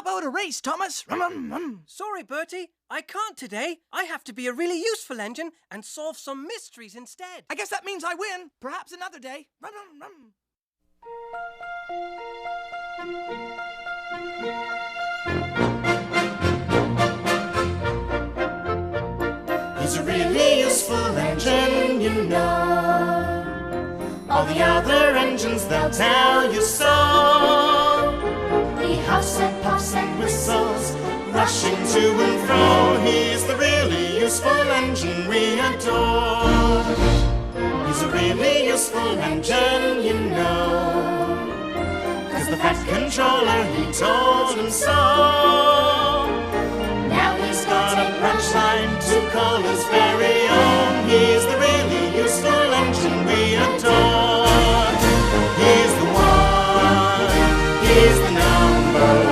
about a race, Thomas? Sorry, Bertie. I can't today. I have to be a really useful engine and solve some mysteries instead. I guess that means I win. Perhaps another day. He's a really useful engine, you know. All the other engines, they'll tell you so. He huffs and puffs and whistles, rushing to and fro. He's the really useful engine we adore. He's a really useful engine, you know. 'Cause the Fat Controller, he told him so. Now he's got a punchline to call his very own. He's the really useful engine we adore. He's the one, he's the number